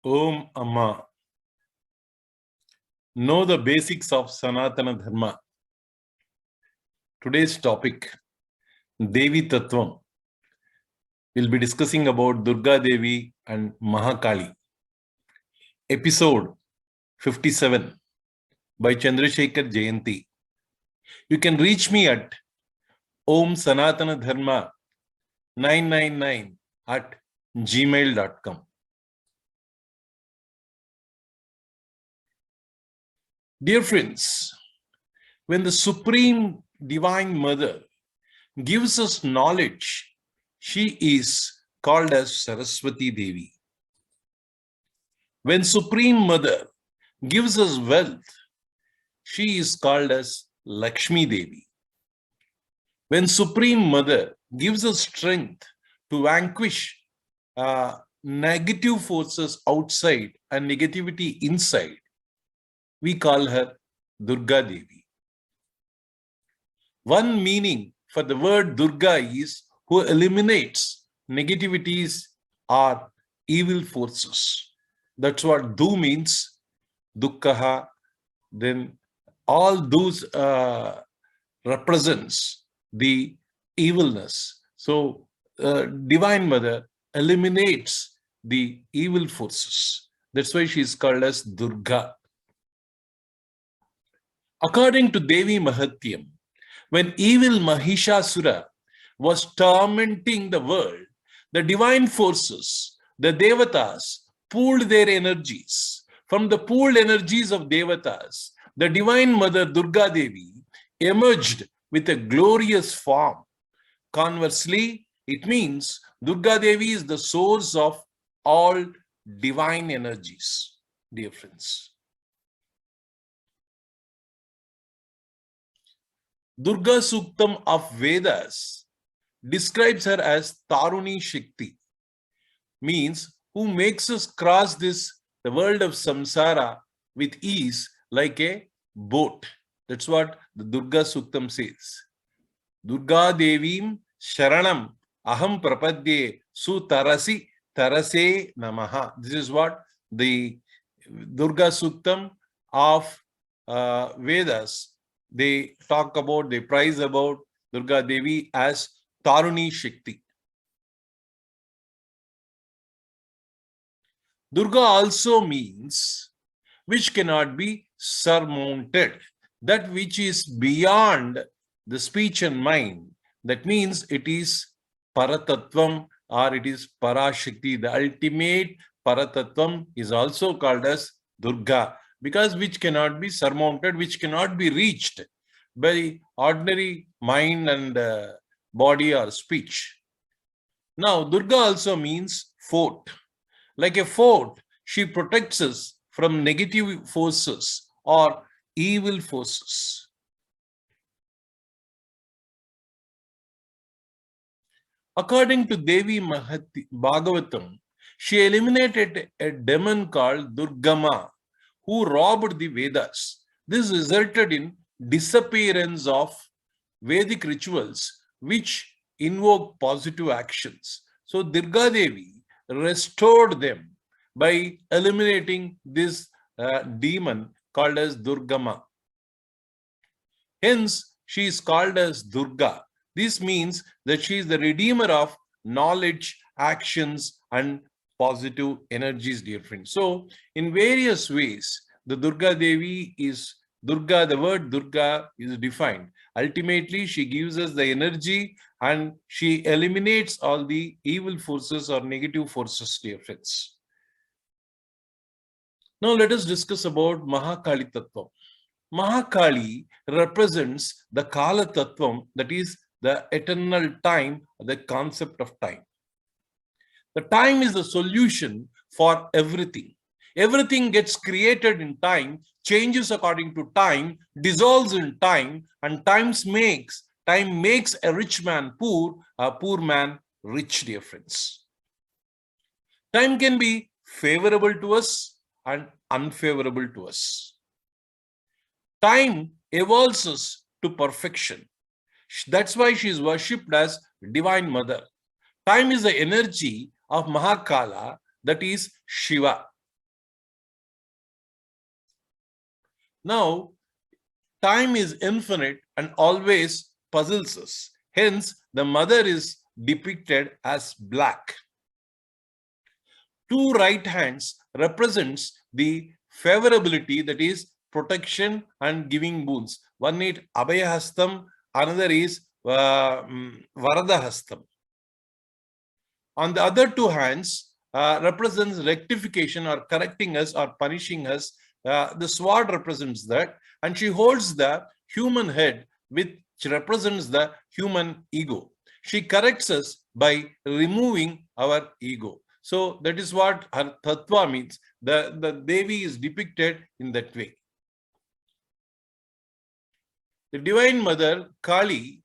Om Amma. Know the basics of Sanatana Dharma. Today's topic, Devi Tattvam. We'll be discussing about Durga Devi and Mahakali. Episode 57 by Chandrasekhar Jayanti. You can reach me at Om Sanatana Dharma 999 at gmail.com. Dear friends, when the Supreme Divine Mother gives us knowledge, she is called as Saraswati Devi. When Supreme Mother gives us wealth, she is called as Lakshmi Devi. When Supreme Mother gives us strength to vanquish negative forces outside and negativity inside, we call her Durga Devi. One meaning for the word Durga is who eliminates negativities or evil forces. That's what Du means, Dukkaha. Then all those represents the evilness. So Divine Mother eliminates the evil forces. That's why she is called as Durga. According to Devi Mahatyam, when evil Mahishasura was tormenting the world, the divine forces, the Devatas, pooled their energies. From the pooled energies of Devatas, the Divine Mother Durga Devi emerged with a glorious form. Conversely, it means Durga Devi is the source of all divine energies, dear friends. Durga Suktam of Vedas describes her as Taruni Shakti, means who makes us cross the world of samsara with ease like a boat. That's what the Durga Suktam says. Durga Devim Sharanam Aham Prapadye Sutarasi Tarase Namaha. This is what the Durga Suktam of Vedas, they talk about, they praise about Durga Devi as Taruni Shakti. Durga also means which cannot be surmounted, that which is beyond the speech and mind. That means it is Paratattvam or it is Parashakti. The ultimate Paratattvam is also called as Durga, because which cannot be surmounted, which cannot be reached by ordinary mind and body or speech. Now, Durga also means fort. Like a fort, she protects us from negative forces or evil forces. According to Devi Bhagavatam, she eliminated a demon called Durgama, who robbed the Vedas. This resulted in disappearance of Vedic rituals which invoke positive actions. So Durga Devi restored them by eliminating this demon called as Durgama. Hence, she is called as Durga. This means that she is the redeemer of knowledge, actions, and positive energies, dear friends. So, in various ways, the Durga Devi is Durga, the word Durga is defined. Ultimately, she gives us the energy and she eliminates all the evil forces or negative forces, dear friends. Now, let us discuss about Mahakali Tattva. Mahakali represents the Kala Tattvam, that is the eternal time, the concept of time. The time is the solution for everything. Everything gets created in time, changes according to time, dissolves in time, and time makes a rich man poor, a poor man rich, dear friends. Time can be favorable to us and unfavorable to us. Time evolves us to perfection. That's why she is worshipped as Divine Mother. Time is the energy of Mahakala, that is Shiva. Now, time is infinite and always puzzles us. Hence, the mother is depicted as black. Two right hands represents the favorability, that is protection and giving boons. One is Abhayahastam, another is Varadahastam. On the other two hands represents rectification or correcting us or punishing us. The sword represents that, and she holds the human head, which represents the human ego. She corrects us by removing our ego. So that is what her tattva means. The Devi is depicted in that way. The Divine Mother, Kali,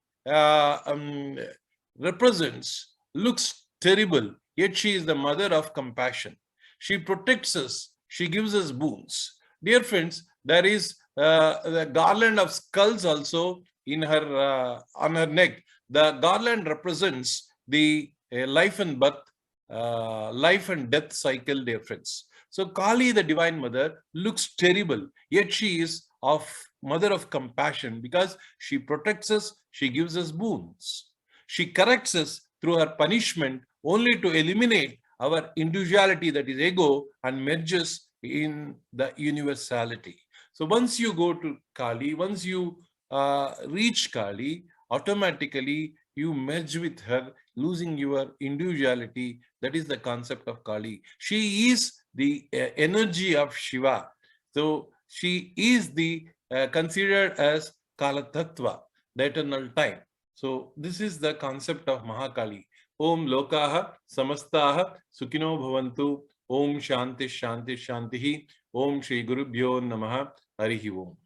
looks terrible, yet she is the mother of compassion. She protects us, she gives us boons. Dear friends, there is the garland of skulls also in her on her neck. The garland represents the life and birth, life and death cycle, dear friends. So Kali, the Divine Mother, looks terrible, yet she is of mother of compassion because she protects us, she gives us boons. She corrects us through her punishment only to eliminate our individuality, that is ego, and merges in the universality. So once you go to Kali, once you reach Kali, automatically you merge with her, losing your individuality. That is the concept of Kali. She is the energy of Shiva. So she is the considered as Kala Tattva, the eternal time. So this is the concept of Mahakali. Om Lokaha Samastaha Sukhino Bhavantu. Om Shanti Shanti Shantihi. Om Shri Gurubhyo Namaha. Harihi Om.